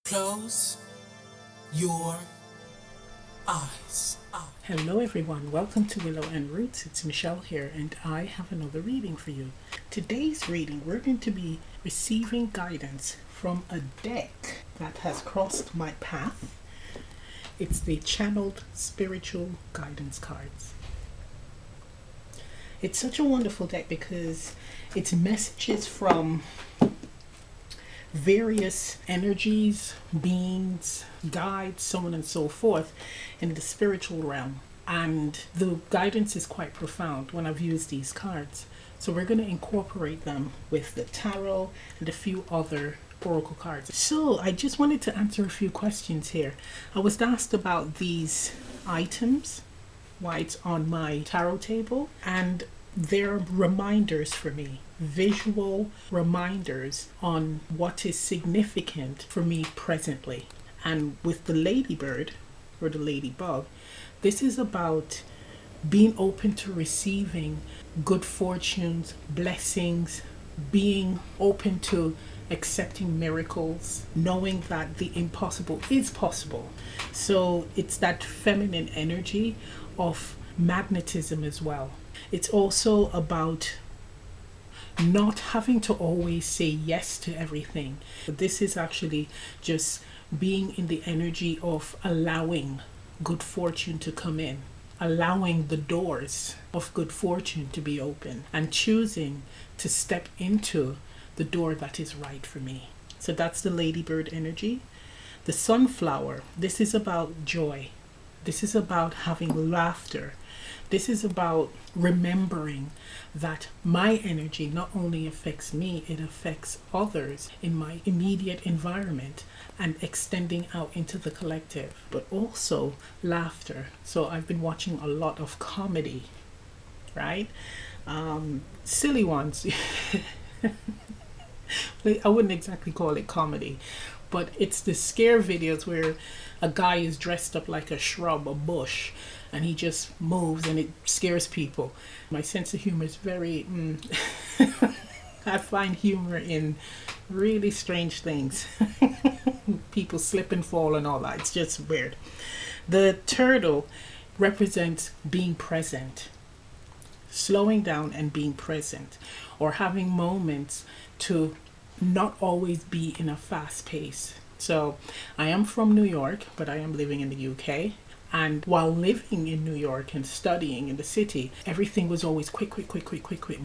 Close your eyes. Hello everyone, welcome to Willow and Roots. It's Michelle here and I have another reading for you. Today's reading, we're going to be receiving guidance from a deck that has crossed my path. It's the Channeled Spiritual Guidance Cards. It's such a wonderful deck because it's messages from various energies, beings, guides, so on and so forth in the spiritual realm. And the guidance is quite profound when I've used these cards. So we're going to incorporate them with the tarot and a few other oracle cards. So I just wanted to answer a few questions here. I was asked about these items, why it's on my tarot table, and they're reminders for me, visual reminders on what is significant for me presently. And with the ladybird or the ladybug, this is about being open to receiving good fortunes, blessings, being open to accepting miracles, knowing that the impossible is possible. So it's that feminine energy of magnetism as well. It's also about not having to always say yes to everything. This is actually just being in the energy of allowing good fortune to come in, allowing the doors of good fortune to be open, and choosing to step into the door that is right for me. So that's the ladybird energy. The sunflower, this is about joy. This is about having laughter. This is about remembering that my energy not only affects me, it affects others in my immediate environment and extending out into the collective, but also laughter. So I've been watching a lot of comedy, right? Silly ones. I wouldn't exactly call it comedy, but it's the scare videos where a guy is dressed up like a shrub, a bush, and he just moves and it scares people. My sense of humor is very, I find humor in really strange things. People slip and fall and all that. It's just weird. The turtle represents being present, slowing down and being present, or having moments to not always be in a fast pace. So I am from New York, but I am living in the UK. And while living in New York and studying in the city, everything was always quick.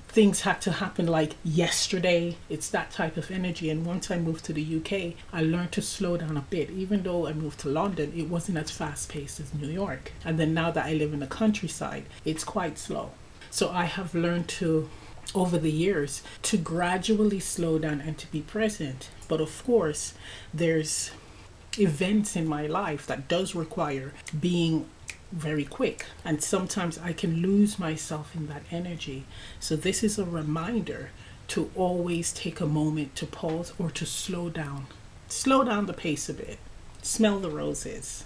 Things had to happen like yesterday. It's that type of energy. And once I moved to the UK, I learned to slow down a bit. Even though I moved to London, it wasn't as fast paced as New York. And then now that I live in the countryside, it's quite slow. So I have learned to, over the years, to gradually slow down and to be present. But of course, there's events in my life that does require being very quick, and sometimes I can lose myself in that energy. So this is a reminder to always take a moment to pause or to slow down the pace a bit, smell the roses,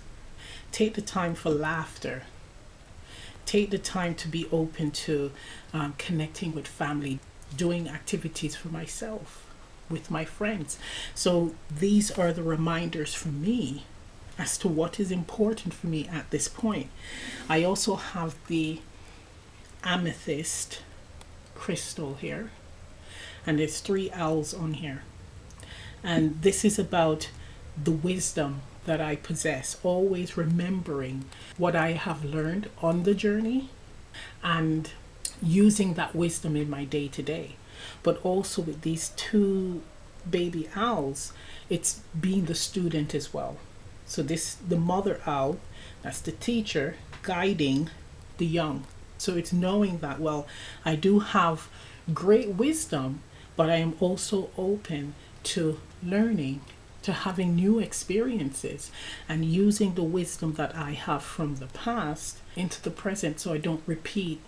take the time for laughter, take the time to be open to connecting with family, doing activities for myself, with my friends. So these are the reminders for me as to what is important for me at this point. I also have the amethyst crystal here, and there's 3 owls on here. And this is about the wisdom that I possess, always remembering what I have learned on the journey and using that wisdom in my day to day. But also with these 2 baby owls, it's being the student as well. So the mother owl, that's the teacher guiding the young. So it's knowing that, well, I do have great wisdom, but I am also open to learning, to having new experiences and using the wisdom that I have from the past into the present so I don't repeat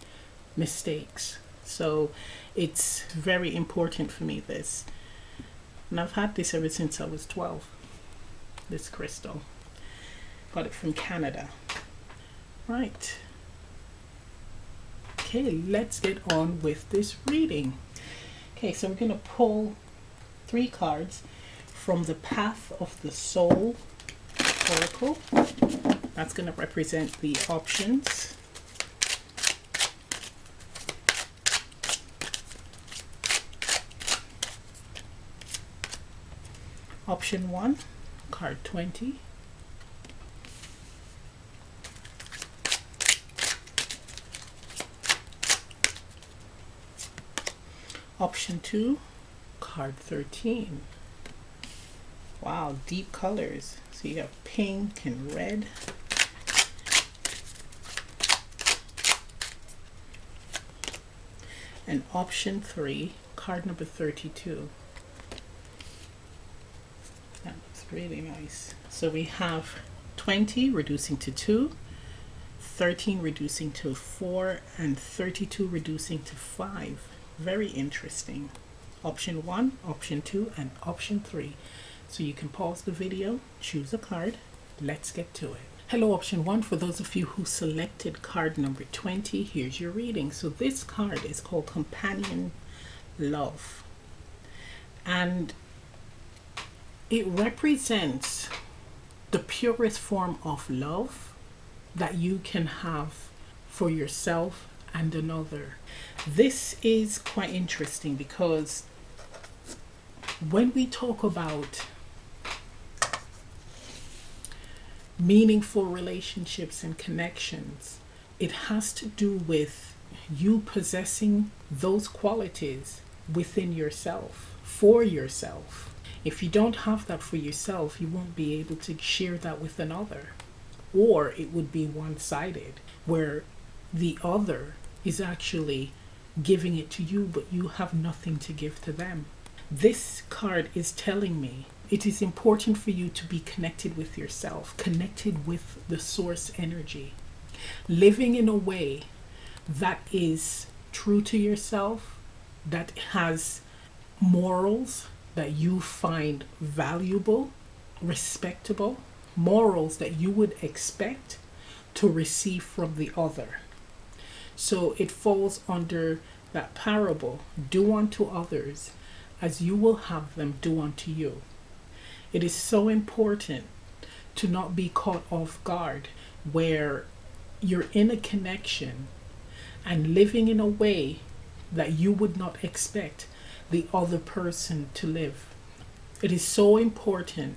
mistakes. So it's very important for me, this. And I've had this ever since I was 12, this crystal. Got it from Canada. Right. Okay, let's get on with this reading. Okay, so we're going to pull 3 cards from the path of the soul oracle. That's going to represent the options. Option 1, card 20. Option 2, card 13. Wow, deep colors. So you have pink and red. And option 3, card number 32. That looks really nice. So we have 20 reducing to 2, 13 reducing to 4, and 32 reducing to 5. Very interesting. Option 1, option 2, and option 3. So you can pause the video, choose a card. Let's get to it. Hello, option 1. For those of you who selected card number 20, here's your reading. So this card is called Companion Love. And it represents the purest form of love that you can have for yourself and another. This is quite interesting because when we talk about meaningful relationships and connections, it has to do with you possessing those qualities within yourself, for yourself. If you don't have that for yourself, you won't be able to share that with another. Or it would be one-sided, where the other is actually giving it to you, but you have nothing to give to them. This card is telling me it is important for you to be connected with yourself, connected with the source energy, living in a way that is true to yourself, that has morals that you find valuable, respectable, morals that you would expect to receive from the other. So it falls under that parable, do unto others as you will have them do unto you. It is so important to not be caught off guard where you're in a connection and living in a way that you would not expect the other person to live. It is so important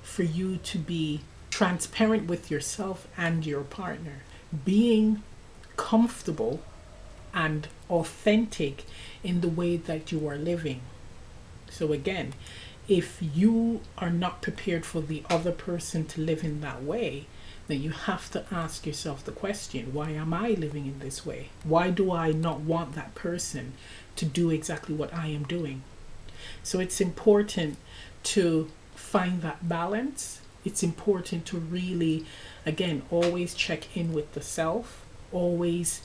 for you to be transparent with yourself and your partner, being comfortable and authentic in the way that you are living. So again, if you are not prepared for the other person to live in that way, then you have to ask yourself the question, why am I living in this way? Why do I not want that person to do exactly what I am doing? So it's important to find that balance. It's important to really, again, always check in with the self, always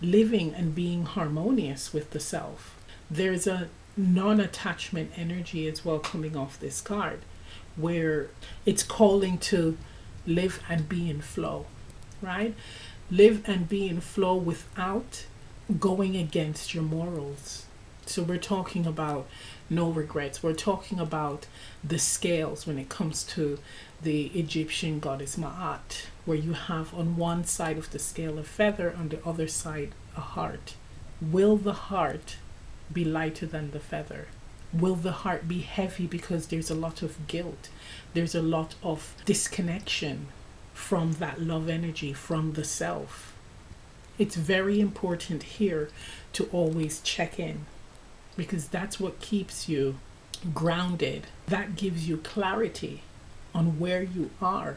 living and being harmonious with the self. There's a non-attachment energy as well coming off this card, where it's calling to live and be in flow, right? Live and be in flow without going against your morals. So we're talking about no regrets. We're talking about the scales when it comes to the Egyptian goddess Ma'at, where you have on one side of the scale a feather, on the other side a heart. Will the heart be lighter than the feather? Will the heart be heavy because there's a lot of guilt? There's a lot of disconnection from that love energy, from the self. It's very important here to always check in, because that's what keeps you grounded. That gives you clarity on where you are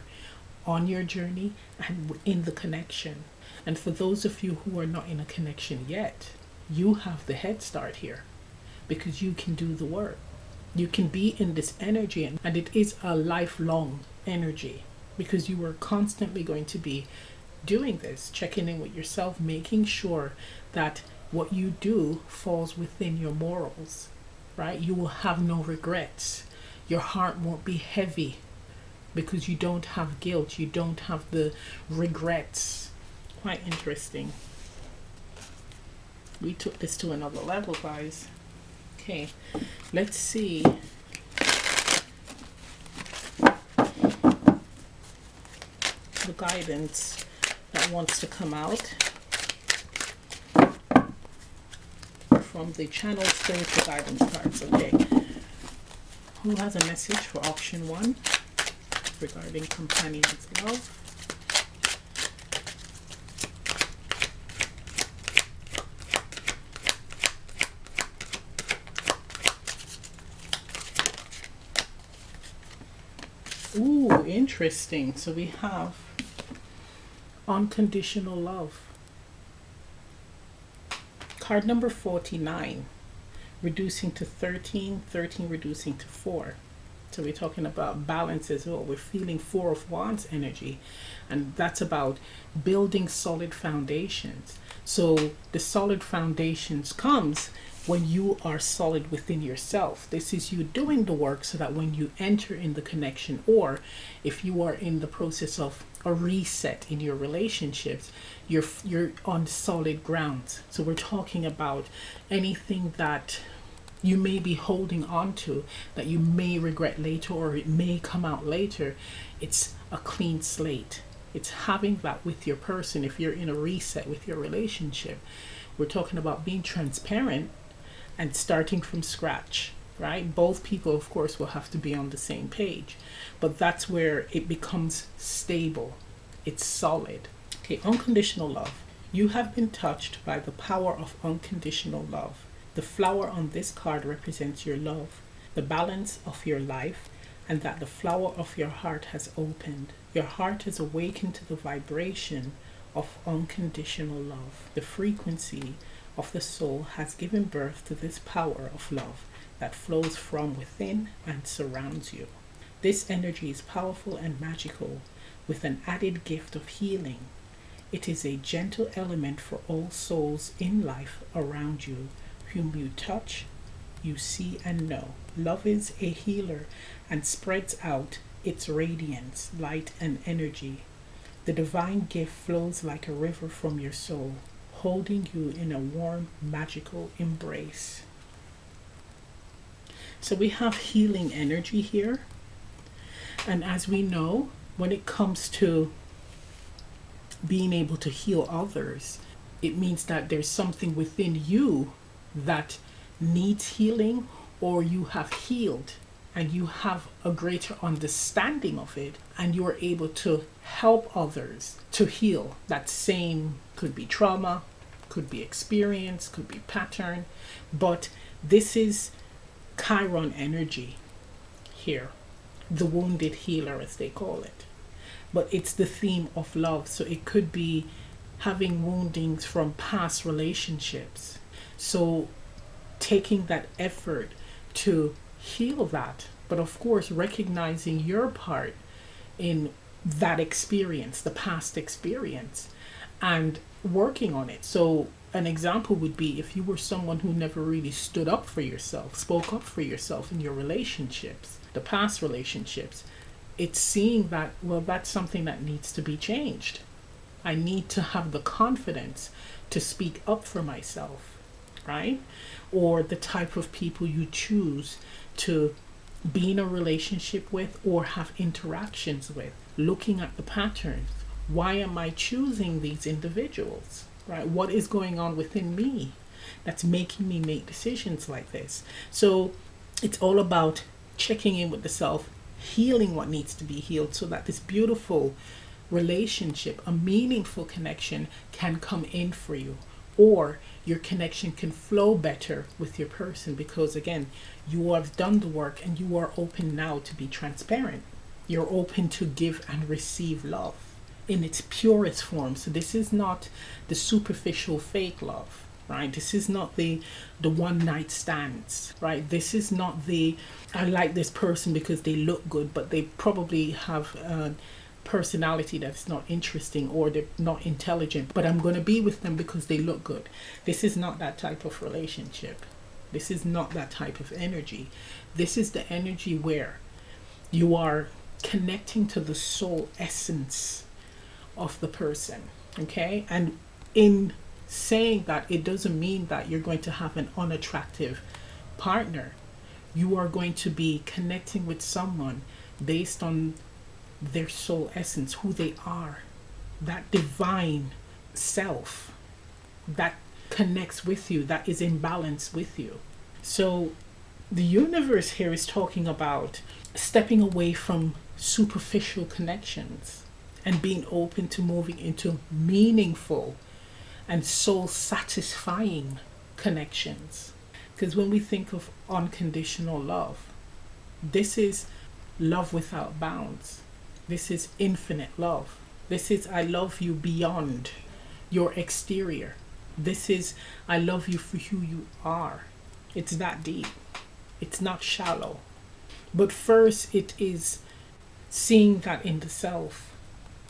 on your journey and in the connection. And for those of you who are not in a connection yet, you have the head start here, because you can do the work. You can be in this energy, and it is a lifelong energy, because you are constantly going to be doing this, checking in with yourself, making sure that what you do falls within your morals, right? You will have no regrets. Your heart won't be heavy because you don't have guilt. You don't have the regrets. Quite interesting. We took this to another level, guys. Okay, let's see guidance that wants to come out from the channel spiritual guidance cards. Okay. Who has a message for option 1 regarding companion's love? Ooh, interesting. So we have unconditional love. Card number 49, reducing to 13, 13 reducing to 4. So we're talking about balance as well. We're feeling 4 of Wands energy, and that's about building solid foundations. So the solid foundations comes when you are solid within yourself. This is you doing the work so that when you enter in the connection, or if you are in the process of a reset in your relationships, you're on solid grounds. So we're talking about anything that you may be holding on to that you may regret later, or it may come out later. It's a clean slate. It's having that with your person. If you're in a reset with your relationship, we're talking about being transparent and starting from scratch, right? Both people, of course, will have to be on the same page, but that's where it becomes stable. It's solid. Okay, unconditional love. You have been touched by the power of unconditional love. The flower on this card represents your love, the balance of your life, and that the flower of your heart has opened. Your heart has awakened to the vibration of unconditional love. The frequency of the soul has given birth to this power of love that flows from within and surrounds you. This energy is powerful and magical, with an added gift of healing. It is a gentle element for all souls in life around you, whom you touch, you see and know. Love is a healer and spreads out its radiance, light and energy. The divine gift flows like a river from your soul, holding you in a warm, magical embrace. So we have healing energy here. And as we know, when it comes to being able to heal others, it means that there's something within you that needs healing, or you have healed and you have a greater understanding of it, and you are able to help others to heal that same, could be trauma, could be experience, could be pattern. But this is Chiron energy here, the wounded healer as they call it. But it's the theme of love, so it could be having woundings from past relationships. So taking that effort to heal that, but of course recognizing your part in that experience, the past experience, and working on it. So an example would be if you were someone who never really stood up for yourself, spoke up for yourself in your relationships, the past relationships, it's seeing that, well, that's something that needs to be changed. I need to have the confidence to speak up for myself, right? Or the type of people you choose to be in a relationship with or have interactions with, looking at the patterns. Why am I choosing these individuals, right? What is going on within me that's making me make decisions like this? So it's all about checking in with the self, healing what needs to be healed, so that this beautiful relationship, a meaningful connection, can come in for you, or your connection can flow better with your person, because again, you have done the work and you are open now to be transparent. You're open to give and receive love in its purest form. So this is not the superficial fake love, right? This is not the one night stands, right? This is not the, I like this person because they look good, but they probably have a personality that's not interesting, or they're not intelligent, but I'm going to be with them because they look good. This is not that type of relationship. This is not that type of energy. This is the energy where you are connecting to the soul essence of the person, okay? And in saying that, it doesn't mean that you're going to have an unattractive partner. You are going to be connecting with someone based on their soul essence, who they are, that divine self that connects with you, that is in balance with you. So the universe here is talking about stepping away from superficial connections and being open to moving into meaningful and soul satisfying connections. Because when we think of unconditional love, this is love without bounds. This is infinite love. This is I love you beyond your exterior. This is I love you for who you are. It's that deep. It's not shallow. But first, it is seeing that in the self.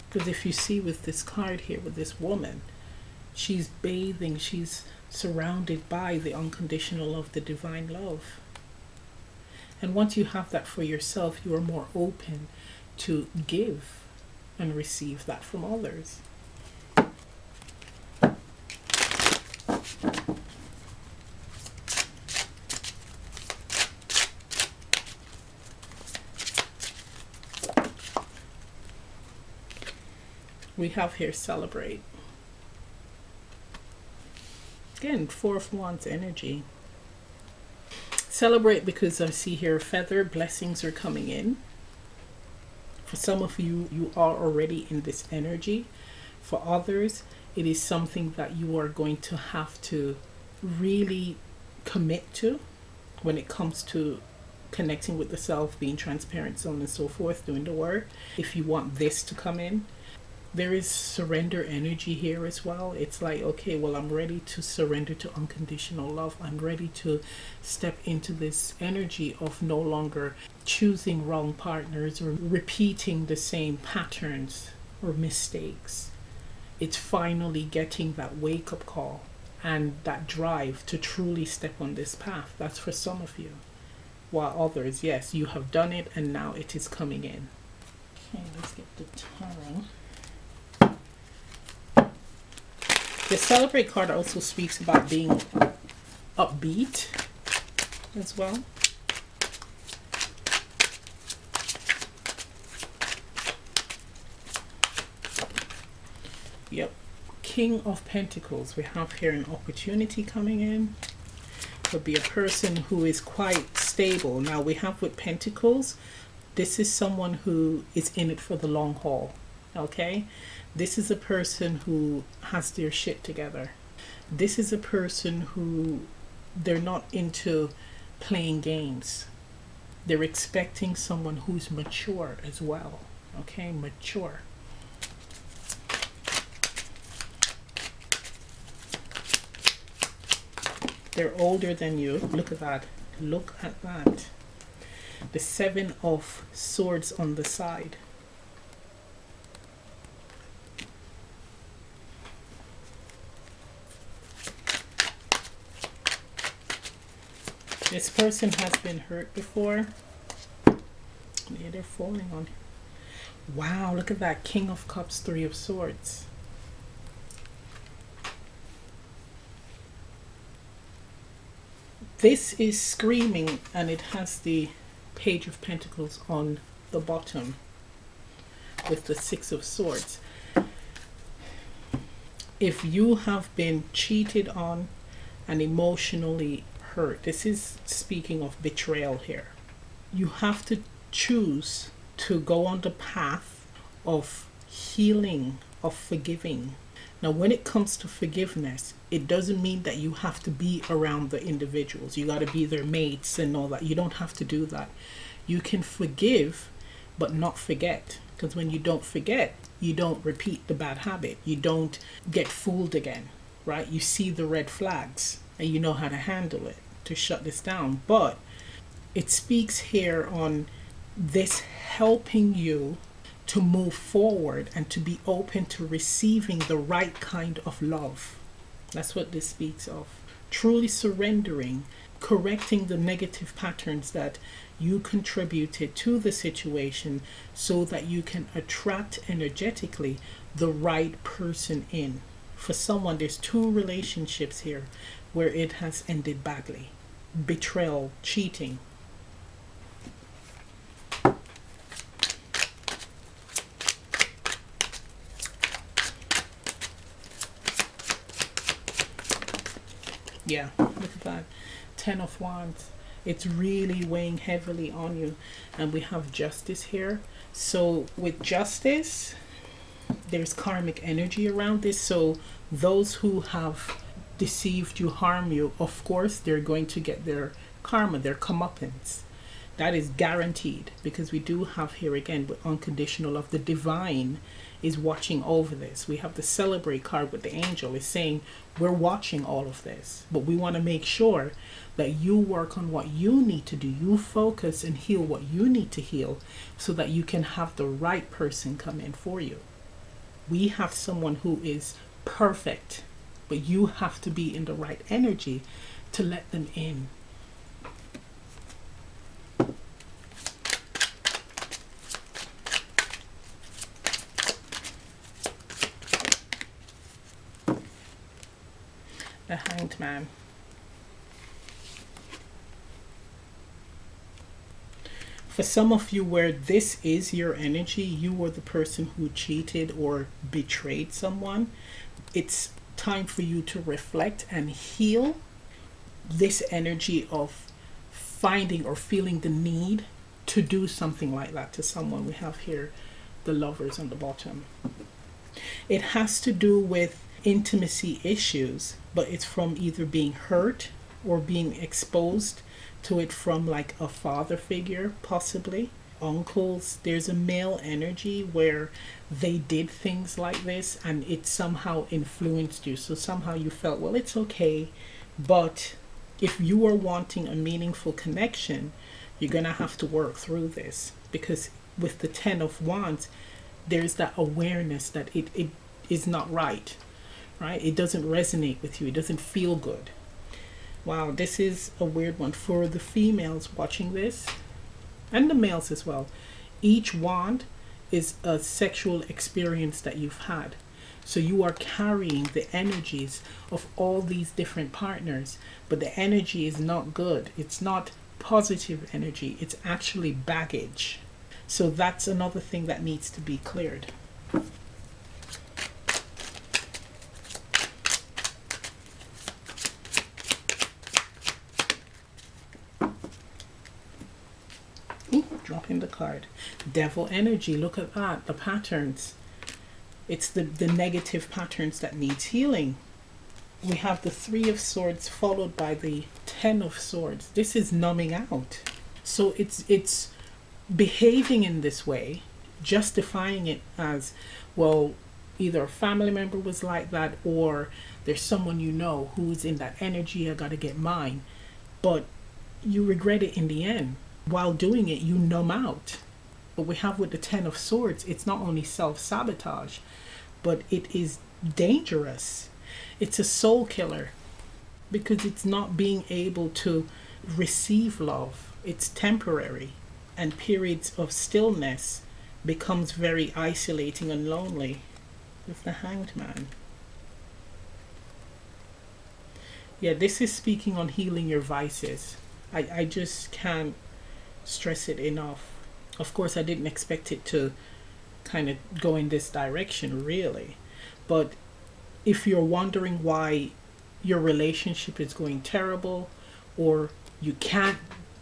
Because if you see with this card here, with this woman, she's bathing, she's surrounded by the unconditional love, the divine love. And once you have that for yourself, you are more open to give and receive that from others. We have here celebrate. Again, Four of Wands energy. Celebrate because I see here feather blessings are coming in. For some of you, you are already in this energy. For others, it is something that you are going to have to really commit to when it comes to connecting with the self, being transparent, so on and so forth, doing the work. If you want this to come in, there is surrender energy here as well. It's like, okay, well, I'm ready to surrender to unconditional love. I'm ready to step into this energy of no longer choosing wrong partners or repeating the same patterns or mistakes. It's finally getting that wake-up call and that drive to truly step on this path. That's for some of you. While others, yes, you have done it and now it is coming in. Okay, let's get the tarot. The celebrate card also speaks about being upbeat as well. Yep. King of Pentacles. We have here an opportunity coming in. Could be a person who is quite stable. Now we have with Pentacles, this is someone who is in it for the long haul. Okay? This is a person who has their shit together. This is a person who they're not into playing games. They're expecting someone who's mature as well. Okay, mature. They're older than you. Look at that. Look at that. The Seven of Swords on the side. This person has been hurt before. Yeah, they're falling on. Wow, look at that. King of Cups, Three of Swords. This is screaming, and it has the Page of Pentacles on the bottom with the Six of Swords. If you have been cheated on and emotionally hurt, this is speaking of betrayal here. You have to choose to go on the path of healing, of forgiving. Now, when it comes to forgiveness, it doesn't mean that you have to be around the individuals. You got to be their mates and all that. You don't have to do that. You can forgive, but not forget. Because when you don't forget, you don't repeat the bad habit. You don't get fooled again, right? You see the red flags and you know how to handle it to shut this down. But it speaks here on this helping you to move forward and to be open to receiving the right kind of love. That's what this speaks of. Truly surrendering, correcting the negative patterns that you contributed to the situation so that you can attract energetically the right person in. For someone, there's two relationships here where it has ended badly. Betrayal, cheating. Yeah, look at that. 10 of Wands. It's really weighing heavily on you. And we have Justice here. So with Justice, there's karmic energy around this. So those who have deceived you, harm you, of course, they're going to get their karma, their comeuppance. That is guaranteed, because we do have here again with unconditional love. The divine is watching over this. We have the celebrate card with the angel is saying we're watching all of this, but we want to make sure that you work on what you need to do. You focus and heal what you need to heal so that you can have the right person come in for you. We have someone who is perfect, but you have to be in the right energy to let them in. The Hanged Man. For some of you where this is your energy, you were the person who cheated or betrayed someone, it's time for you to reflect and heal this energy of finding or feeling the need to do something like that to someone. We have here the Lovers on the bottom. It has to do with intimacy issues, but it's from either being hurt or being exposed to it from like a father figure, possibly uncles. There's a male energy where they did things like this and it somehow influenced you. So somehow you felt, well, it's okay. But if you are wanting a meaningful connection, you're gonna have to work through this, because with the 10 of Wands, there's that awareness that it is not right? It doesn't resonate with you. It doesn't feel good. Wow, this is a weird one for the females watching this, and the males as well. Each wand is a sexual experience that you've had. So you are carrying the energies of all these different partners, but the energy is not good. It's not positive energy. It's actually baggage. So that's another thing that needs to be cleared. Dropping the card. Devil energy. Look at that. The patterns. It's the negative patterns that needs healing. We have the 3 of Swords followed by the 10 of Swords. This is numbing out. So it's behaving in this way, justifying it as, well, either a family member was like that or there's someone you know who's in that energy, I gotta get mine. But you regret it in the end. While doing it, you numb out. But we have with the 10 of Swords, it's not only self-sabotage, but it is dangerous. It's a soul killer because it's not being able to receive love. It's temporary, and periods of stillness becomes very isolating and lonely. With the Hanged Man. Yeah, this is speaking on healing your vices. I just can't stress it enough. Of course, I didn't expect it to kind of go in this direction, really. But if you're wondering why your relationship is going terrible or you can't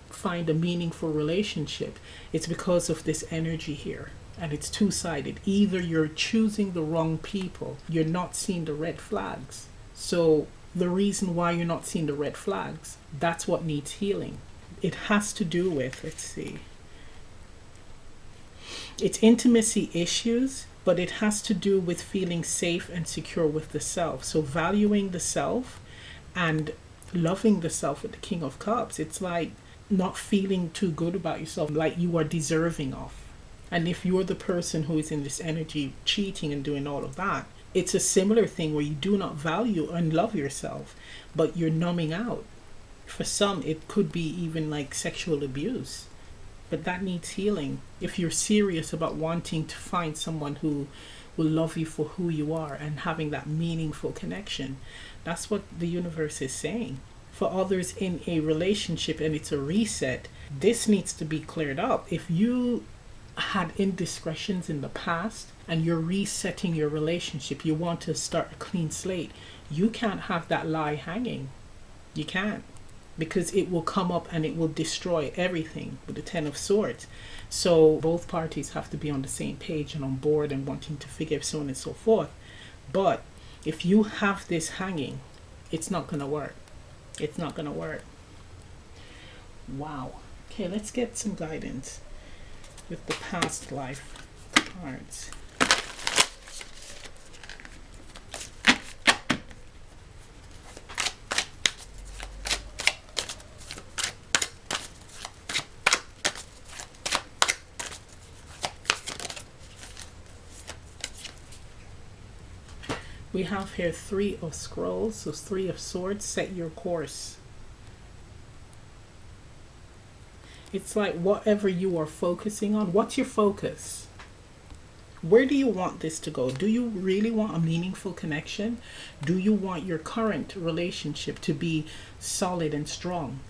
find a meaningful relationship, it's because of this energy here. And it's two-sided. Either you're choosing the wrong people, you're not seeing the red flags. So the reason why you're not seeing the red flags, that's what needs healing. It has to do with, let's see, it's intimacy issues, but it has to do with feeling safe and secure with the self. So valuing the self and loving the self with the King of Cups. It's like not feeling too good about yourself, like you are deserving of. And if you're the person who is in this energy cheating and doing all of that, it's a similar thing where you do not value and love yourself, but you're numbing out. For some, it could be even like sexual abuse, but that needs healing. If you're serious about wanting to find someone who will love you for who you are and having that meaningful connection, that's what the universe is saying. For others in a relationship and it's a reset, this needs to be cleared up. If you had indiscretions in the past and you're resetting your relationship, you want to start a clean slate, you can't have that lie hanging. You can't, because it will come up and it will destroy everything with the Ten of Swords. So both parties have to be on the same page and on board and wanting to forgive, so on and so forth. But if you have this hanging, it's not going to work. It's not going to work. Wow. Okay, let's get some guidance with the past life cards. We have here 3 of Scrolls, so 3 of Swords. Set your course. It's like whatever you are focusing on, what's your focus? Where do you want this to go? Do you really want a meaningful connection? Do you want your current relationship to be solid and strong?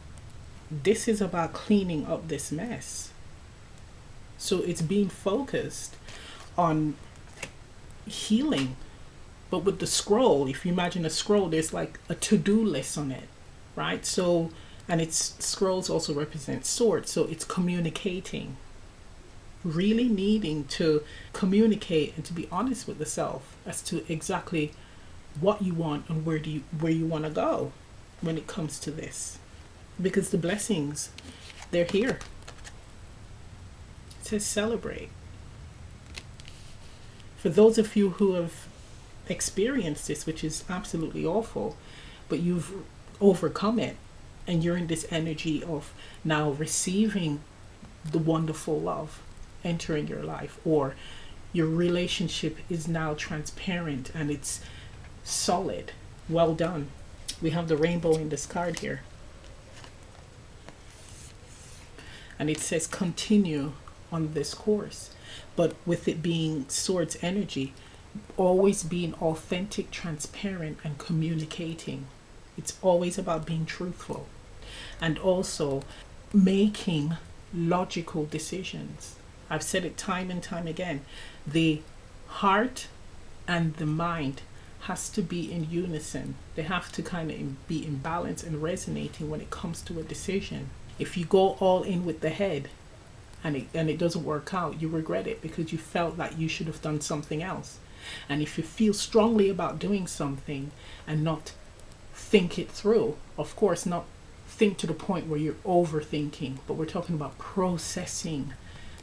This is about cleaning up this mess. So it's being focused on healing. But with the scroll, if you imagine a scroll, there's like a to-do list on it, right? So, and it's scrolls also represent swords, so it's communicating, really needing to communicate and to be honest with the self as to exactly what you want and where you want to go when it comes to this, because the blessings, they're here. It says celebrate. For those of you who have experienced this, which is absolutely awful, but you've overcome it and you're in this energy of now receiving the wonderful love entering your life, or your relationship is now transparent and it's solid. Well done. We have the rainbow in this card here, and it says continue on this course, but with it being swords energy, always being authentic, transparent, and communicating. It's always about being truthful and also making logical decisions. I've said it time and time again. The heart and the mind has to be in unison. They have to kind of be in balance and resonating when it comes to a decision. If you go all in with the head and it doesn't work out, you regret it because you felt that you should have done something else. And if you feel strongly about doing something and not think it through, of course, not think to the point where you're overthinking, but we're talking about processing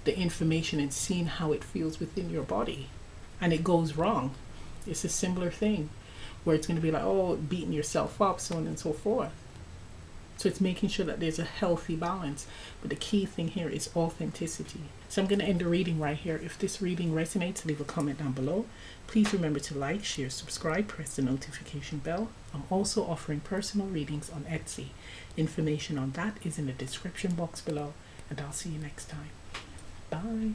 the information and seeing how it feels within your body, and it goes wrong. It's a similar thing where it's going to be like, oh, beating yourself up, so on and so forth. So it's making sure that there's a healthy balance. But the key thing here is authenticity. So I'm going to end the reading right here. If this reading resonates, leave a comment down below. Please remember to like, share, subscribe, press the notification bell. I'm also offering personal readings on Etsy. Information on that is in the description box below. And I'll see you next time. Bye.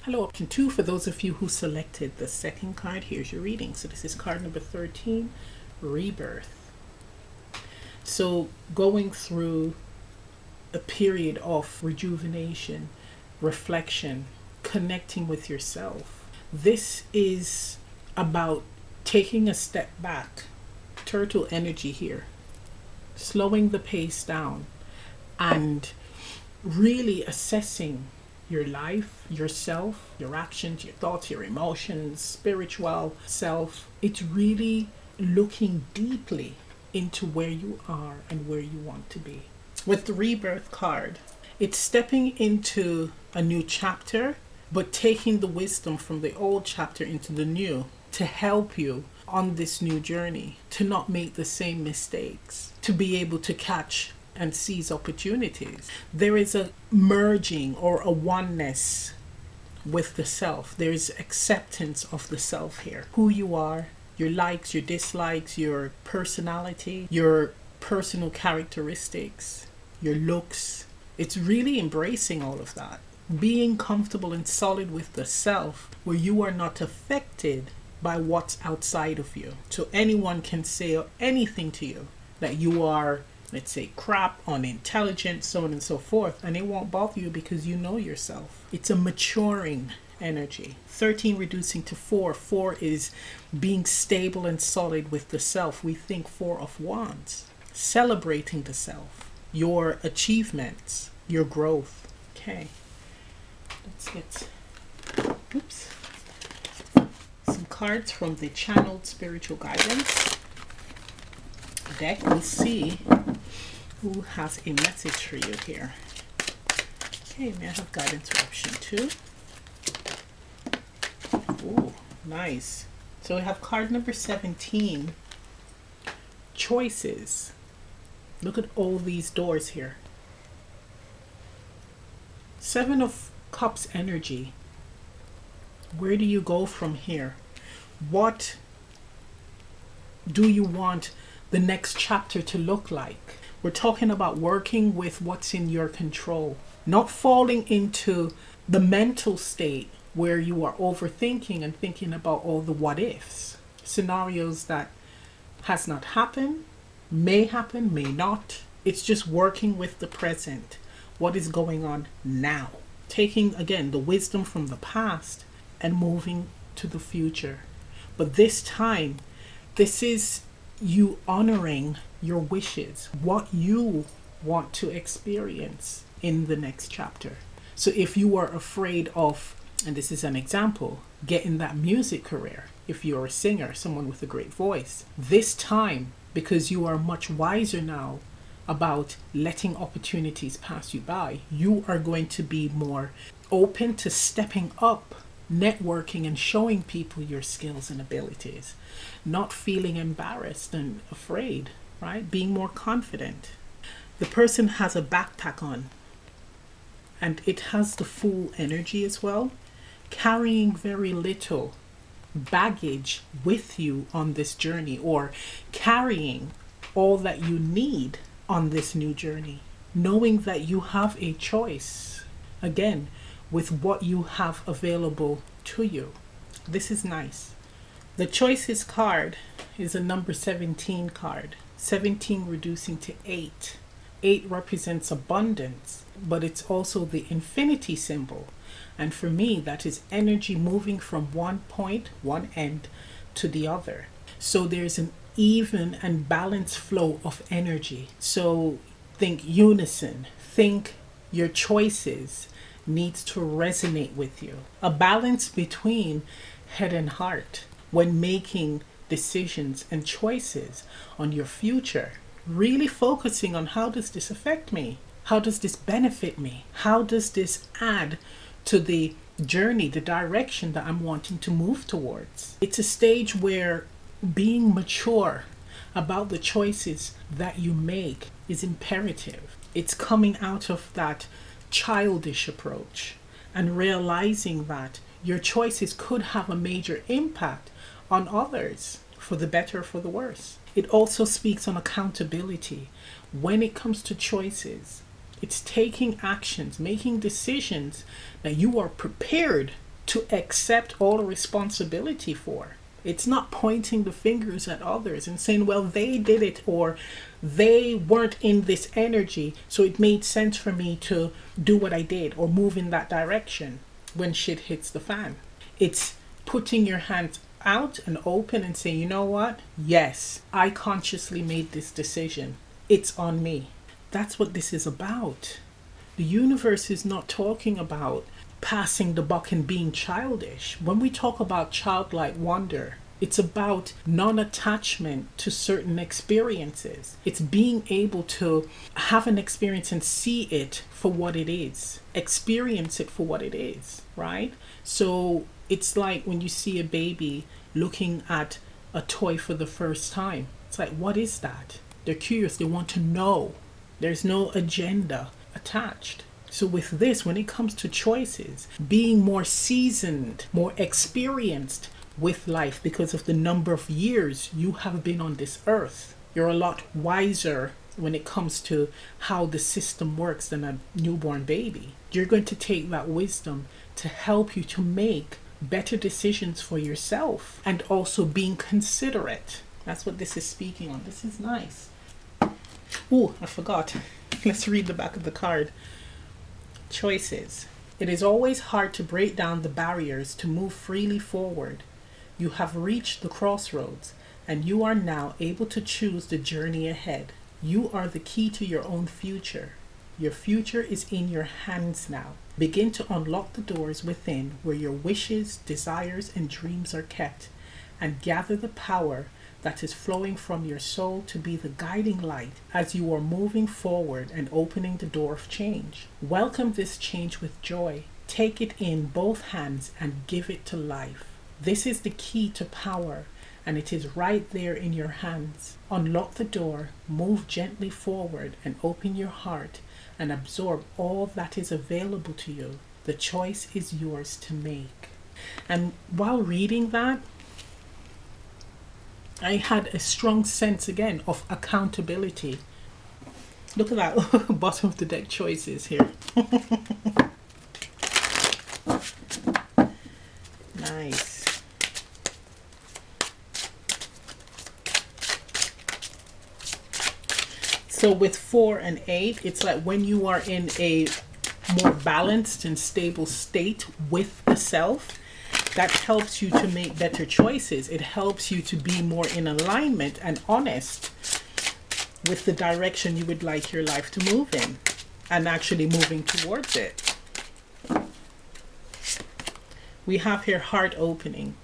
Hello, option 2. For those of you who selected the second card, here's your reading. So this is card number 13, Rebirth. So going through a period of rejuvenation, reflection, connecting with yourself. This is about taking a step back, turtle energy here, slowing the pace down and really assessing your life, yourself, your actions, your thoughts, your emotions, spiritual self. It's really looking deeply into where you are and where you want to be. With the Rebirth card, it's stepping into a new chapter, but taking the wisdom from the old chapter into the new to help you on this new journey, to not make the same mistakes, to be able to catch and seize opportunities. There is a merging or a oneness with the self. There is acceptance of the self here. Who you are, your likes, your dislikes, your personality, your personal characteristics, your looks. It's really embracing all of that. Being comfortable and solid with the self where you are not affected by what's outside of you. So anyone can say anything to you that you are, let's say, crap, unintelligent, so on and so forth, and it won't bother you because you know yourself. It's a maturing energy. 13 reducing to 4. 4 is being stable and solid with the self. We think 4 of Wands. celebrating the self, your achievements, your growth. Okay, let's get some cards from the channeled spiritual guidance deck. We'll see who has a message for you here. Okay, may I have guidance for option 2? Ooh, nice. So we have card number 17, choices. Look at all these doors here. 7 of Cups energy. Where do you go from here? What do you want the next chapter to look like? We're talking about working with what's in your control, not falling into the mental state where you are overthinking and thinking about all the what ifs, scenarios that has not happened, may not. It's just working with the present, what is going on now. Taking, again, the wisdom from the past and moving to the future. But this time, this is you honoring your wishes, what you want to experience in the next chapter. So if you are afraid of, and this is an example, getting that music career, if you're a singer, someone with a great voice, this time, because you are much wiser now about letting opportunities pass you by, you are going to be more open to stepping up, networking and showing people your skills and abilities, not feeling embarrassed and afraid, right? Being more confident. The person has a backpack on and it has the Fool energy as well, carrying very little baggage with you on this journey, or carrying all that you need on this new journey, knowing that you have a choice, again, with what you have available to you. This is nice. The choices card is a number 17 card. 17 reducing to 8. 8 represents abundance, but it's also the infinity symbol. And for me, that is energy moving from one point, one end, to the other. So there's an even and balanced flow of energy. So think unison, think your choices needs to resonate with you. A balance between head and heart when making decisions and choices on your future. Really focusing on, how does this affect me? How does this benefit me? How does this add to the journey, the direction that I'm wanting to move towards? It's a stage where being mature about the choices that you make is imperative. It's coming out of that childish approach and realizing that your choices could have a major impact on others, for the better or for the worse. It also speaks on accountability. When it comes to choices, it's taking actions, making decisions that you are prepared to accept all the responsibility for. It's not pointing the fingers at others and saying, well, they did it, or they weren't in this energy, so it made sense for me to do what I did or move in that direction when shit hits the fan. It's putting your hands out and open and saying, you know what? Yes, I consciously made this decision. It's on me. That's what this is about. The universe is not talking about passing the buck and being childish. When we talk about childlike wonder, it's about non-attachment to certain experiences. It's being able to have an experience and see it for what it is. Experience it for what it is, right? So it's like when you see a baby looking at a toy for the first time. It's like, what is that? They're curious. They want to know. There's no agenda attached. So with this, when it comes to choices, being more seasoned, more experienced with life because of the number of years you have been on this earth, you're a lot wiser when it comes to how the system works than a newborn baby. You're going to take that wisdom to help you to make better decisions for yourself, and also being considerate. That's what this is speaking on. This is nice. Oh, I forgot. Let's read the back of the card. Choices. It is always hard to break down the barriers to move freely forward. You have reached the crossroads, and you are now able to choose the journey ahead. You are the key to your own future. Your future is in your hands now. Begin to unlock the doors within where your wishes, desires, and dreams are kept, and gather the power that is flowing from your soul to be the guiding light as you are moving forward and opening the door of change. Welcome this change with joy. Take it in both hands and give it to life. This is the key to power, and it is right there in your hands. Unlock the door, move gently forward, and open your heart and absorb all that is available to you. The choice is yours to make. And while reading that, I had a strong sense again of accountability. Look at that bottom of the deck choices here. Nice. So with 4 and 8, it's like when you are in a more balanced and stable state with the self, that helps you to make better choices. It helps you to be more in alignment and honest with the direction you would like your life to move in and actually moving towards it. We have here heart opening.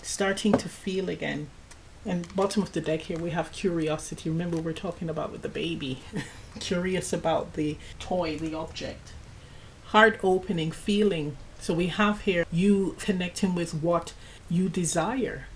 Starting to feel again. And bottom of the deck here we have curiosity. Remember we're talking about with the baby. Curious about the toy, the object. Heart opening, feeling. So we have here you connecting with what you desire,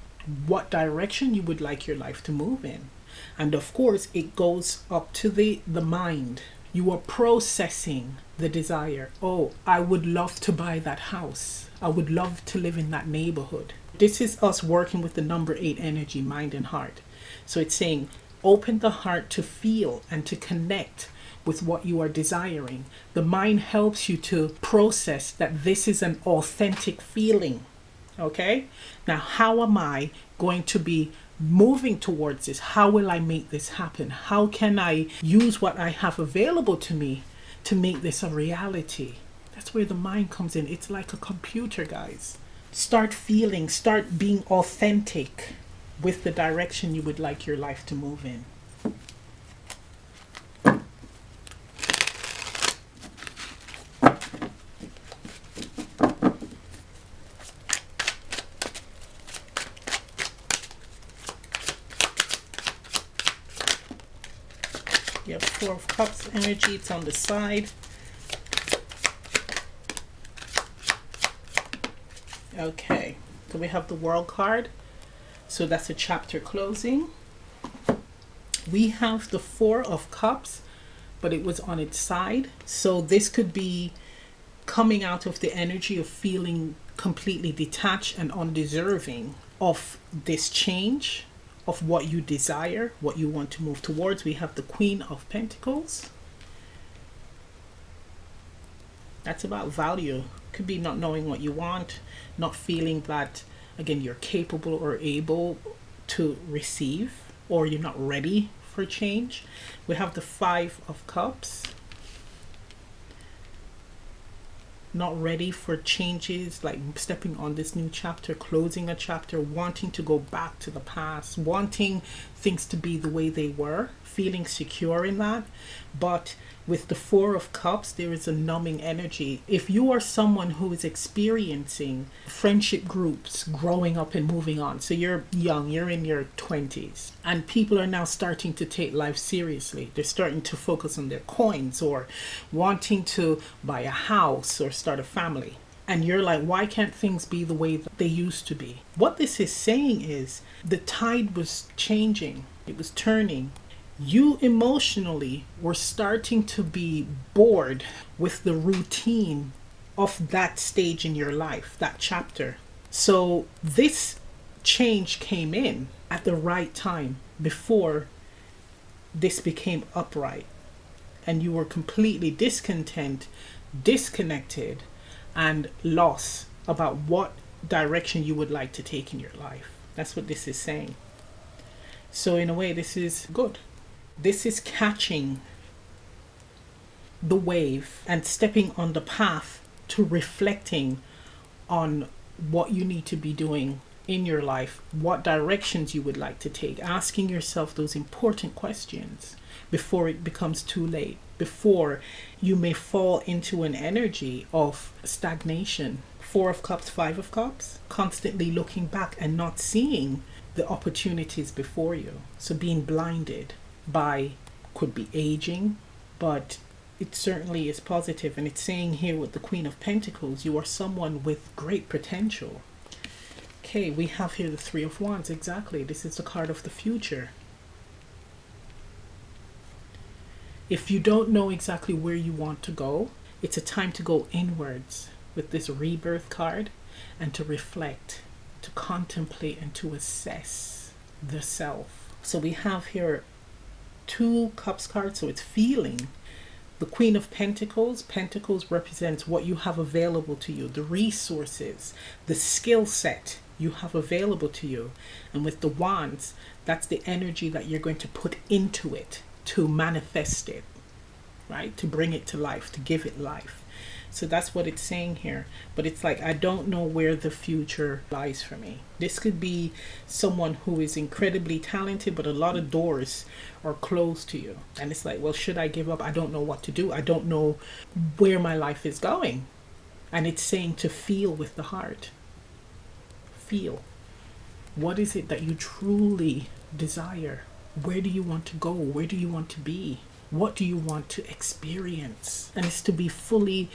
what direction you would like your life to move in. And of course it goes up to the mind. You are processing the desire. Oh, I would love to buy that house. I would love to live in that neighborhood. This is us working with the number 8 energy, mind and heart. So it's saying, open the heart to feel and to connect with what you are desiring. The mind helps you to process that this is an authentic feeling. Okay? Now, how am I going to be moving towards this? How will I make this happen? How can I use what I have available to me to make this a reality? That's where the mind comes in. It's like a computer, guys. Start feeling, start being authentic with the direction you would like your life to move in. You have 4 of Cups energy, it's on the side. Okay, so we have the World card. So that's a chapter closing. We have the 4 of Cups, but it was on its side. So this could be coming out of the energy of feeling completely detached and undeserving of this change, of what you desire, what you want to move towards. We have the Queen of Pentacles. That's about value. Could be not knowing what you want, not feeling that, again, you're capable or able to receive, or you're not ready for change. We have the 5 of Cups. Not ready for changes, like stepping on this new chapter, closing a chapter, wanting to go back to the past, wanting things to be the way they were, feeling secure in that. But with the 4 of Cups, there is a numbing energy. If you are someone who is experiencing friendship groups growing up and moving on, so you're young, you're in your 20s, and people are now starting to take life seriously. They're starting to focus on their coins or wanting to buy a house or start a family. And you're like, why can't things be the way that they used to be? What this is saying is the tide was changing. It was turning. You emotionally were starting to be bored with the routine of that stage in your life, that chapter. So this change came in at the right time before this became upright. And you were completely discontent, disconnected, and lost about what direction you would like to take in your life. That's what this is saying. So in a way, this is good. This is catching the wave and stepping on the path to reflecting on what you need to be doing in your life, what directions you would like to take, asking yourself those important questions before it becomes too late, before you may fall into an energy of stagnation. 4 of Cups, 5 of Cups, constantly looking back and not seeing the opportunities before you. So being blinded by, could be aging, but it certainly is positive. And it's saying here with the Queen of Pentacles, you are someone with great potential. Okay, we have here the 3 of Wands. Exactly. This is the card of the future. If you don't know exactly where you want to go, it's a time to go inwards with this rebirth card and to reflect, to contemplate, and to assess the self. So we have here 2 Cups cards, so it's feeling. The Queen of Pentacles, Pentacles represents what you have available to you, the resources, the skill set you have available to you. And with the Wands, that's the energy that you're going to put into it to manifest it, right? To bring it to life, to give it life. So that's what it's saying here. But it's like, I don't know where the future lies for me. This could be someone who is incredibly talented, but a lot of doors are closed to you. And it's like, well, should I give up? I don't know what to do. I don't know where my life is going. And it's saying to feel with the heart. Feel. What is it that you truly desire? Where do you want to go? Where do you want to be? What do you want to experience? And it's to be fully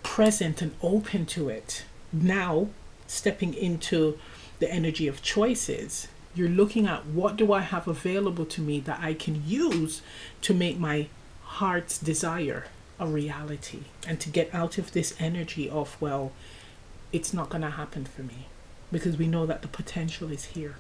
present and open to it. Now, stepping into the energy of choices, you're looking at, what do I have available to me that I can use to make my heart's desire a reality, and to get out of this energy of, well, it's not going to happen for me, because we know that the potential is here.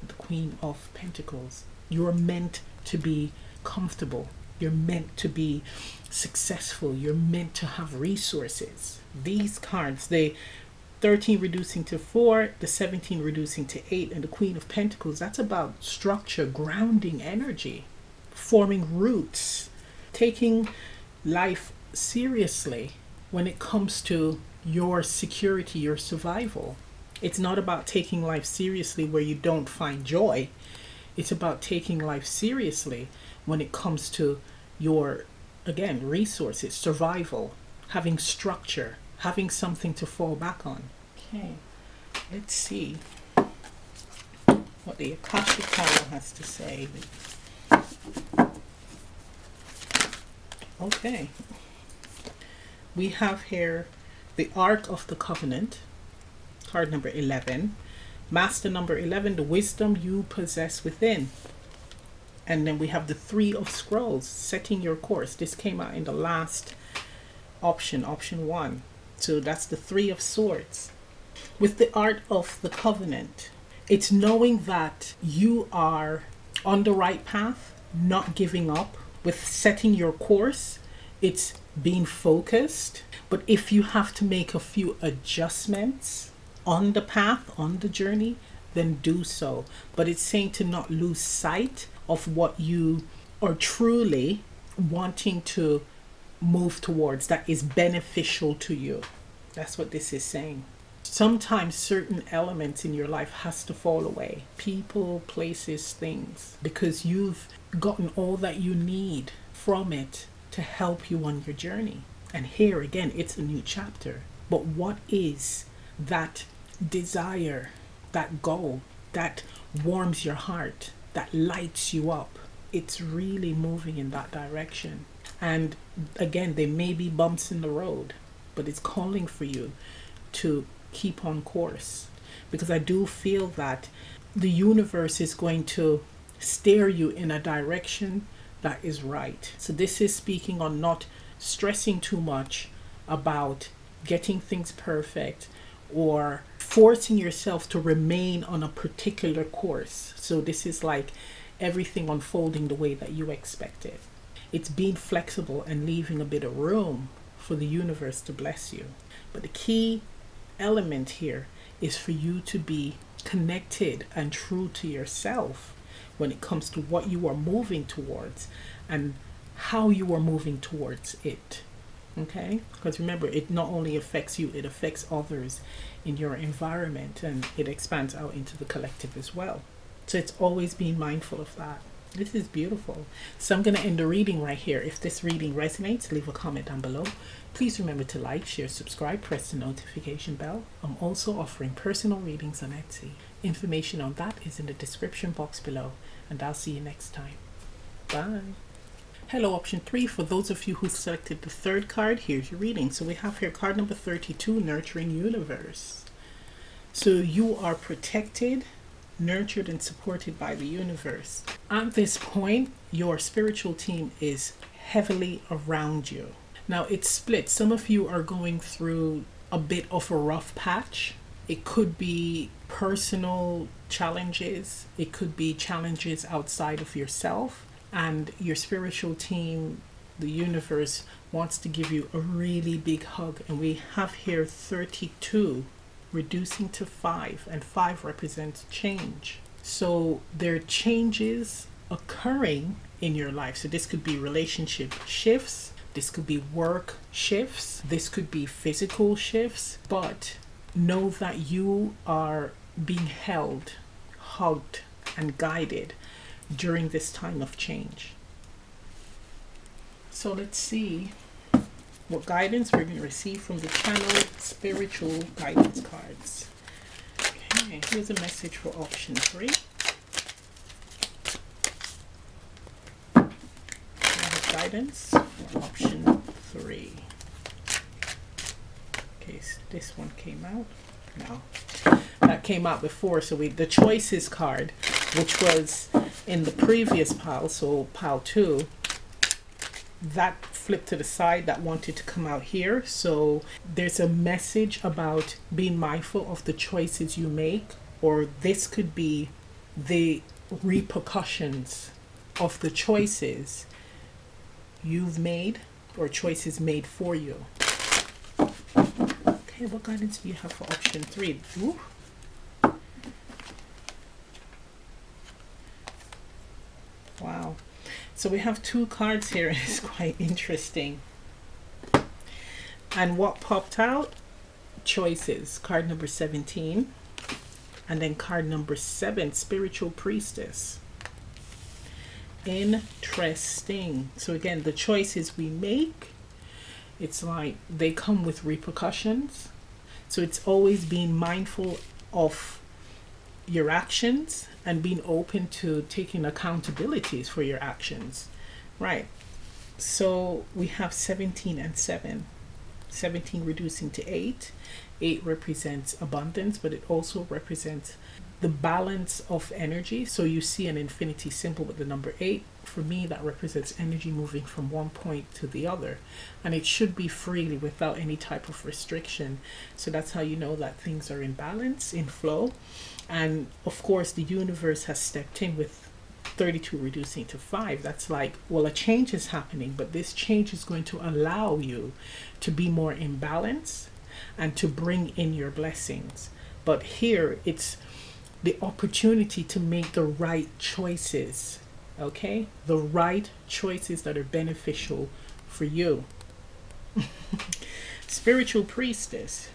The Queen of Pentacles. You're meant to be comfortable. You're meant to be successful. You're meant to have resources. These cards, the 13 reducing to 4, the 17 reducing to 8, and the Queen of Pentacles, that's about structure, grounding energy, forming roots, taking life seriously when it comes to your security, your survival. It's not about taking life seriously where you don't find joy. It's about taking life seriously when it comes to your, again, resources, survival, having structure, having something to fall back on. Okay, let's see what the Akashic Tarot has to say. Okay, we have here the Ark of the Covenant, card number 11. Master number 11, the wisdom you possess within. And then we have the 3 of Scrolls, setting your course. This came out in the last option 1. So that's the 3 of Swords. With the Art of the Covenant, it's knowing that you are on the right path, not giving up. With setting your course, it's being focused. But if you have to make a few adjustments on the path, on the journey, then do so. But it's saying to not lose sight of what you are truly wanting to move towards, that is beneficial to you. That's what this is saying. Sometimes certain elements in your life has to fall away. People, places, things, because you've gotten all that you need from it to help you on your journey. And here again, it's a new chapter. But what is that desire, that goal, that warms your heart, that lights you up? It's really moving in that direction. And again, there may be bumps in the road, but it's calling for you to keep on course, because I do feel that the universe is going to steer you in a direction that is right. So this is speaking on not stressing too much about getting things perfect or forcing yourself to remain on a particular course. So this is like everything unfolding the way that you expect it. It's being flexible and leaving a bit of room for the universe to bless you. But the key element here is for you to be connected and true to yourself when it comes to what you are moving towards and how you are moving towards it. Okay, because remember, it not only affects you, it affects others in your environment, and it expands out into the collective as well. So it's always being mindful of that. This is beautiful. So I'm going to end the reading right here. If this reading resonates, leave a comment down below. Please remember to like, share, subscribe, press the notification bell. I'm also offering personal readings on Etsy. Information on that is in the description box below, and I'll see you next time. Bye. Hello, option 3. For those of you who selected the third card, here's your reading. So we have here card number 32, Nurturing Universe. So you are protected, nurtured, and supported by the universe. At this point, your spiritual team is heavily around you. Now it's split. Some of you are going through a bit of a rough patch. It could be personal challenges. It could be challenges outside of yourself. And your spiritual team, the universe, wants to give you a really big hug. And we have here 32 reducing to 5, and 5 represents change. So there are changes occurring in your life. So this could be relationship shifts, this could be work shifts, this could be physical shifts, but know that you are being held, hugged, and guided during this time of change. So let's see what guidance we're going to receive from the channel spiritual guidance cards. Okay, here's a message for option 3. Guidance for option 3. Okay, so this one came out. No, that came out before. So the choices card, which was in the previous pile, so pile 2, that flipped to the side, that wanted to come out here. So there's a message about being mindful of the choices you make, or this could be the repercussions of the choices you've made or choices made for you. Okay, what guidance do you have for option 3? Ooh. Wow. So we have 2 cards here, and it's quite interesting. And what popped out? Choices, card number 17. And then card number 7, Spiritual Priestess. Interesting. So again, the choices we make, it's like they come with repercussions. So it's always being mindful of your actions and being open to taking accountabilities for your actions. Right. So we have 17 and 7. 17 reducing to 8. 8 represents abundance, but it also represents the balance of energy. So you see an infinity symbol with the number 8. For me, that represents energy moving from one point to the other, and it should be freely without any type of restriction. So that's how you know that things are in balance, in flow. And of course, the universe has stepped in with 32 reducing to 5. That's like, well, a change is happening, but this change is going to allow you to be more in balance and to bring in your blessings. But here it's the opportunity to make the right choices. Okay, the right choices that are beneficial for you. Spiritual Priestess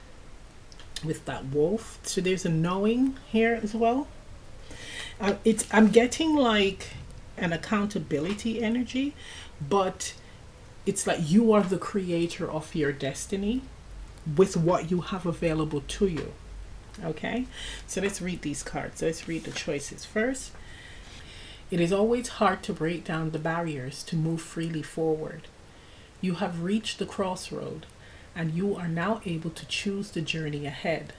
with that wolf. So there's a knowing here as well. I'm getting like an accountability energy, but it's like you are the creator of your destiny with what you have available to you. Okay, so let's read these cards. Let's read the choices first. It is always hard to break down the barriers to move freely forward. You have reached the crossroad, and you are now able to choose the journey ahead.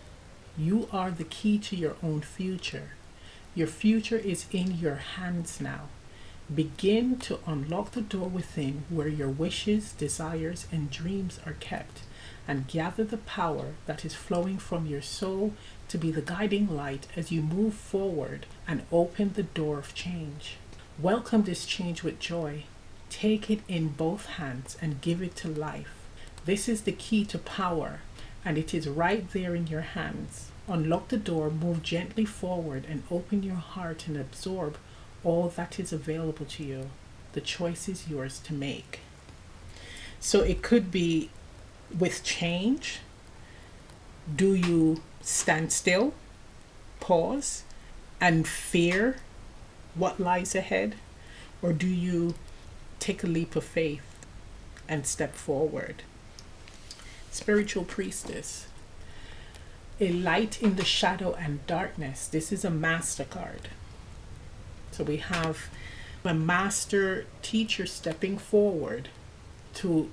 You are the key to your own future. Your future is in your hands now. Begin to unlock the door within where your wishes, desires, and dreams are kept, and gather the power that is flowing from your soul to be the guiding light as you move forward and open the door of change. Welcome this change with joy. Take it in both hands and give it to life. This is the key to power, and it is right there in your hands. Unlock the door, move gently forward, and open your heart and absorb all that is available to you. The choice is yours to make. So it could be with change. Do you stand still, pause, and fear what lies ahead? Or do you take a leap of faith and step forward? Spiritual priestess. A light in the shadow and darkness. This is a master card. So we have a master teacher stepping forward to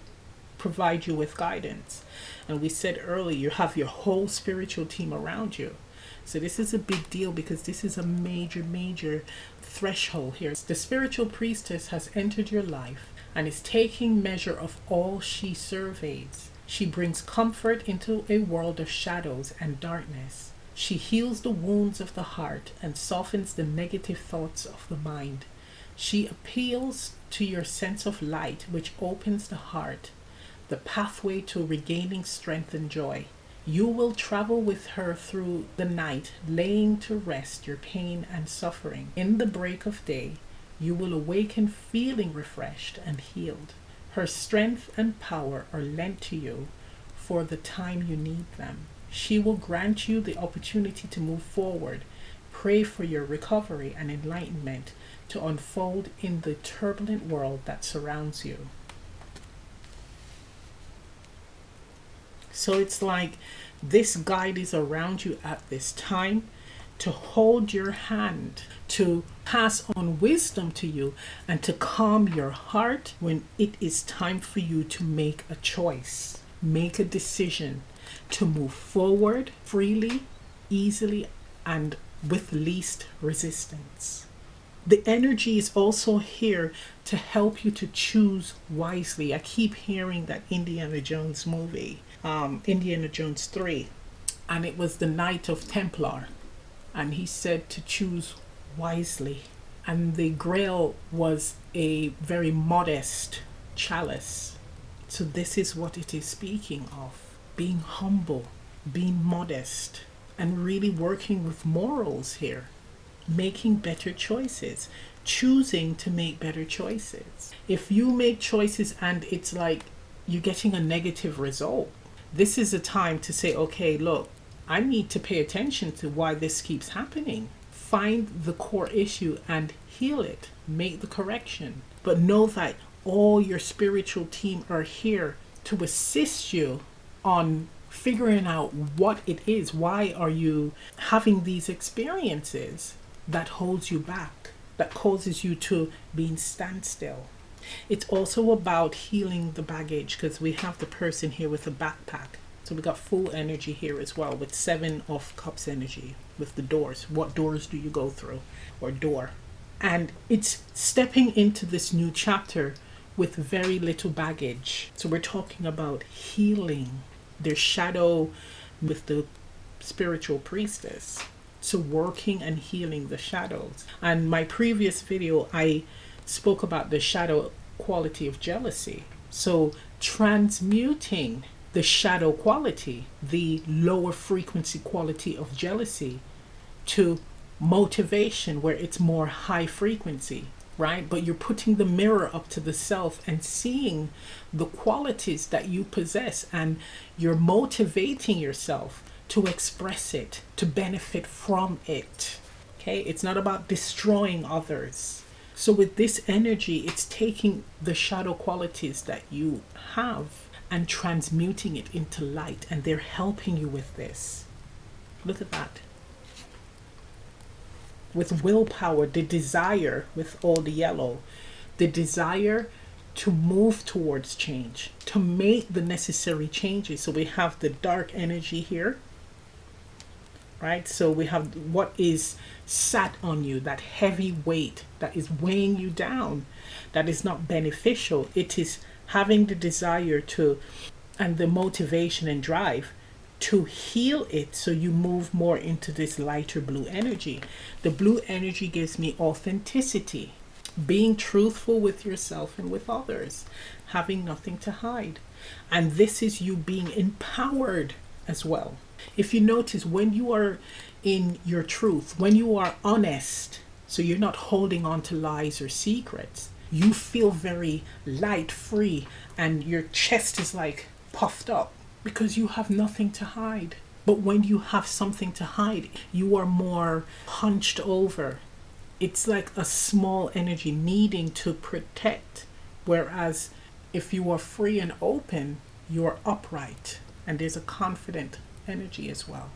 provide you with guidance. And we said earlier, you have your whole spiritual team around you. So this is a big deal because this is a major, major threshold here. The spiritual priestess has entered your life and is taking measure of all she surveys. She brings comfort into a world of shadows and darkness. She heals the wounds of the heart and softens the negative thoughts of the mind. She appeals to your sense of light, which opens the heart, the pathway to regaining strength and joy. You will travel with her through the night, laying to rest your pain and suffering. In the break of day, you will awaken feeling refreshed and healed. Her strength and power are lent to you for the time you need them. She will grant you the opportunity to move forward. Pray for your recovery and enlightenment to unfold in the turbulent world that surrounds you. So it's like this guide is around you at this time to hold your hand, to pass on wisdom to you, and to calm your heart when it is time for you to make a choice, make a decision to move forward freely, easily, and with least resistance. The energy is also here to help you to choose wisely. I keep hearing that Indiana Jones movie, Indiana Jones 3, and it was the Knight of Templar, and he said to choose wisely. And the Grail was a very modest chalice. So this is what it is speaking of. Being humble, being modest, and really working with morals here. Making better choices, choosing to make better choices. If you make choices and it's like you're getting a negative result, this is a time to say, okay, look, I need to pay attention to why this keeps happening. Find the core issue and heal it, make the correction. But know that all your spiritual team are here to assist you on figuring out what it is. Why are you having these experiences that holds you back, that causes you to be in standstill? It's also about healing the baggage, because we have the person here with a backpack. So we got full energy here as well with 7 of Cups energy with the doors. What doors do you go through? Or door. And it's stepping into this new chapter with very little baggage. So we're talking about healing their shadow with the spiritual priestess. So working and healing the shadows. And my previous video, I spoke about the shadow quality of jealousy. So transmuting the shadow quality, the lower frequency quality of jealousy, to motivation where it's more high frequency, right? But you're putting the mirror up to the self and seeing the qualities that you possess, and you're motivating yourself to express it, to benefit from it. Okay, it's not about destroying others. So with this energy, it's taking the shadow qualities that you have and transmuting it into light, and they're helping you with this. Look at that. With willpower, the desire, with all the yellow, the desire to move towards change, to make the necessary changes. So we have the dark energy here, right? So we have what is sat on you, that heavy weight that is weighing you down, that is not beneficial. It is having the desire to, and the motivation and drive to heal it, so you move more into this lighter blue energy. The blue energy gives me authenticity, being truthful with yourself and with others, having nothing to hide. And this is you being empowered as well. If you notice, when you are in your truth, when you are honest, so you're not holding on to lies or secrets, you feel very light, free, and your chest is like puffed up because you have nothing to hide. But when you have something to hide, you are more hunched over. It's like a small energy needing to protect. Whereas if you are free and open, you're upright and there's a confident energy as well.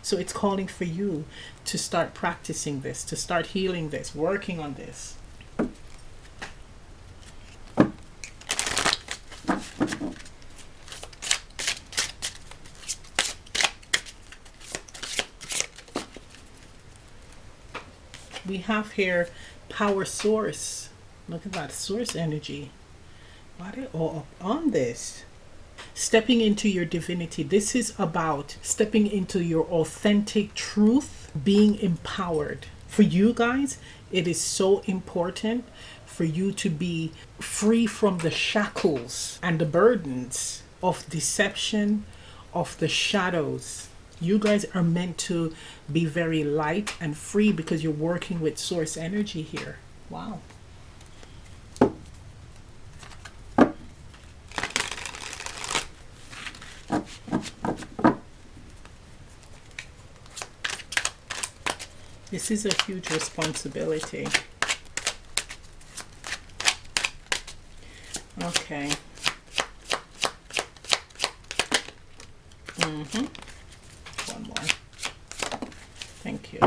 So it's calling for you to start practicing this, to start healing this, working on this. We have here power source. Look at that source energy. Why are they all up on this? Stepping into your divinity. This is about stepping into your authentic truth, being empowered. For you guys, it is so important for you to be free from the shackles and the burdens of deception, of the shadows. You guys are meant to be very light and free because you're working with source energy here. Wow. This is a huge responsibility. Okay. One more. Thank you.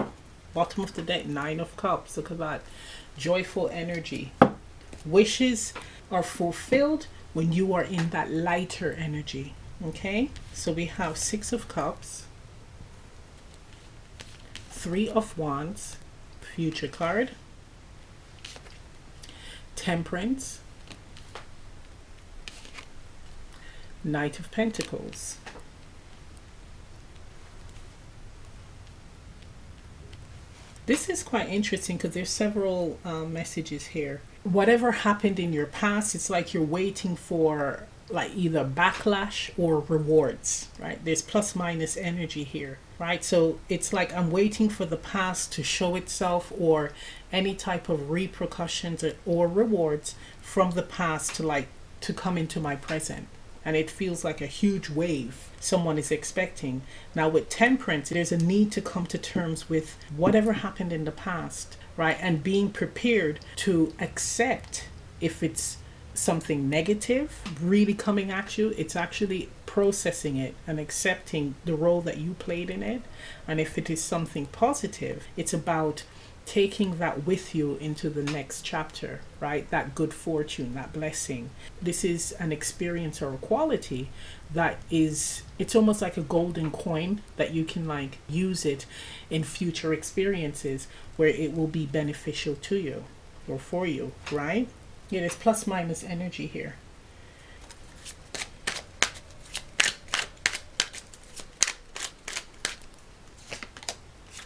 Bottom of the deck, 9 of Cups. Look at that. Joyful energy. Wishes are fulfilled when you are in that lighter energy. Okay? So we have 6 of Cups. 3 of Wands, future card, Temperance, Knight of Pentacles. This is quite interesting because there's several messages here. Whatever happened in your past, it's like you're waiting for like either backlash or rewards, right? There's plus minus energy here, right? So it's like I'm waiting for the past to show itself or any type of repercussions or rewards from the past to come into my present. And it feels like a huge wave someone is expecting. Now with Temperance, there's a need to come to terms with whatever happened in the past, right? And being prepared to accept if it's something negative really coming at you, it's actually processing it and accepting the role that you played in it. And if it is something positive, it's about taking that with you into the next chapter, right? That good fortune, that blessing. This is an experience or a quality that is, it's almost like a golden coin that you can like use it in future experiences where it will be beneficial to you or for you, right? Yeah, there's plus minus energy here.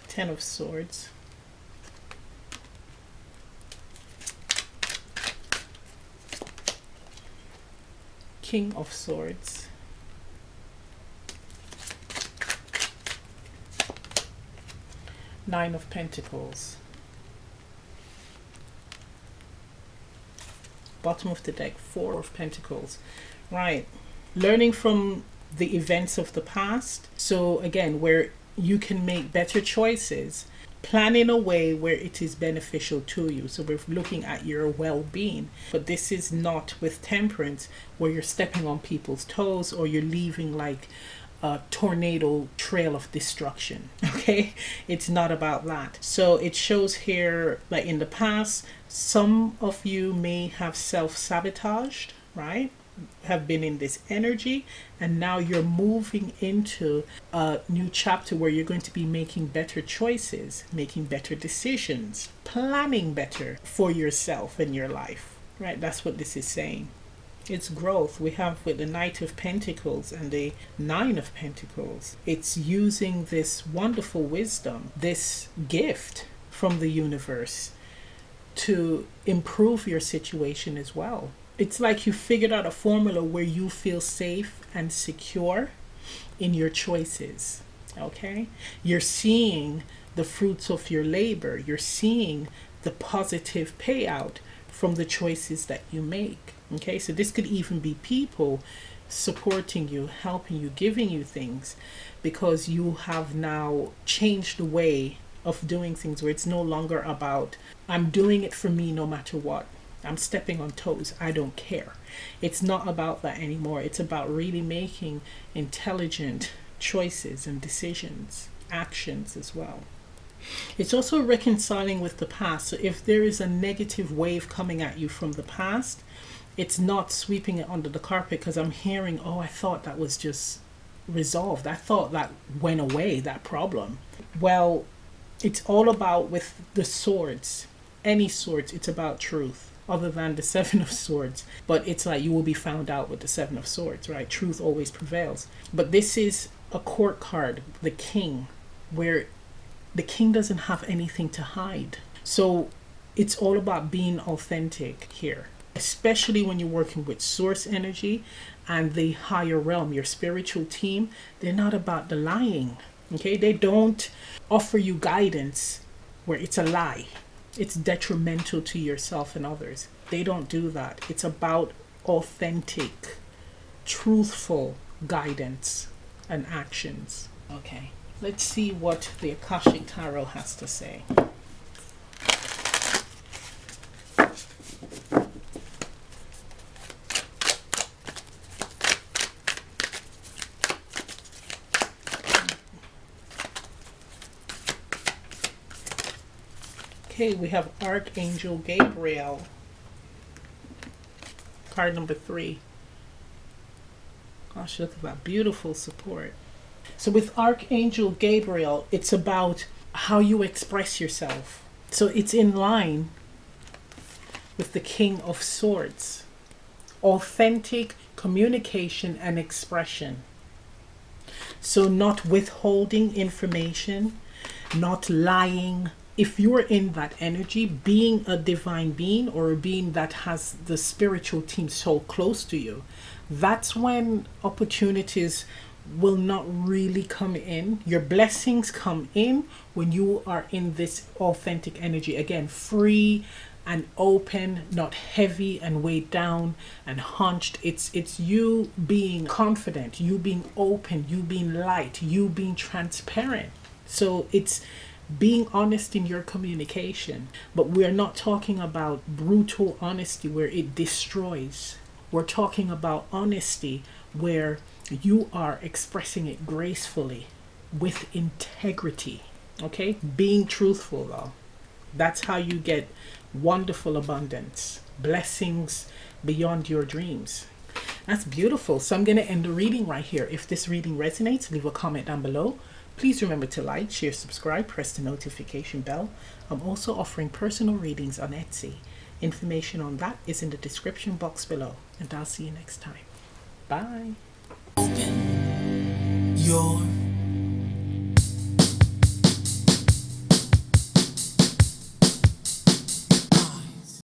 Ten of Swords. King of Swords. Nine of Pentacles. Bottom of the deck, 4 of Pentacles. Right. Learning from the events of the past. So again, where you can make better choices. Plan in a way where it is beneficial to you. So we're looking at your well-being. But this is not with Temperance where you're stepping on people's toes or you're leaving like a tornado trail of destruction. Okay, it's not about that. So it shows here like in the past some of you may have self-sabotaged, right? Have been in this energy, and now you're moving into a new chapter where you're going to be making better choices, making better decisions, planning better for yourself and your life, right? That's what this is saying. It's growth. We have with the Knight of Pentacles and the 9 of Pentacles. It's using this wonderful wisdom, this gift from the universe to improve your situation as well. It's like you figured out a formula where you feel safe and secure in your choices. Okay? You're seeing the fruits of your labor. You're seeing the positive payout from the choices that you make. Okay, so this could even be people supporting you, helping you, giving you things, because you have now changed the way of doing things, where it's no longer about I'm doing it for me no matter what. I'm stepping on toes. I don't care. It's not about that anymore. It's about really making intelligent choices and decisions, actions as well. It's also reconciling with the past. So if there is a negative wave coming at you from the past, it's not sweeping it under the carpet, because I'm hearing, oh, I thought that was just resolved. I thought that went away, that problem. Well, it's all about, with the swords, any swords, it's about truth, other than the Seven of Swords. But it's like you will be found out with the Seven of Swords, right? Truth always prevails. But this is a court card, the King, where the King doesn't have anything to hide. So it's all about being authentic here, especially when you're working with source energy and the higher realm, your spiritual team. They're not about the lying. Okay, they don't offer you guidance where it's a lie. It's detrimental to yourself and others. They don't do that. It's about authentic, truthful guidance and actions. Okay, let's see what the Akashic Tarot has to say. Okay, we have Archangel Gabriel, card number 3. Gosh, look at that beautiful support. So with Archangel Gabriel, it's about how you express yourself. So it's in line with the King of Swords. Authentic communication and expression. So not withholding information, not lying. If you're in that energy, being a divine being or a being that has the spiritual team so close to you, that's when opportunities will not really come in. Your blessings come in when you are in this authentic energy. Again, free and open, not heavy and weighed down and hunched. It's you being confident, you being open, you being light, you being transparent. So it's being honest in your communication. But we're not talking about brutal honesty where it destroys. We're talking about honesty where you are expressing it gracefully with integrity. Okay, being truthful though, that's how you get wonderful abundance, blessings beyond your dreams. That's beautiful. So I'm going to end the reading right here. If this reading resonates, leave a comment down below. Please remember to like, share, subscribe, press the notification bell. I'm also offering personal readings on Etsy. Information on that is in the description box below. And I'll see you next time. Bye. Open your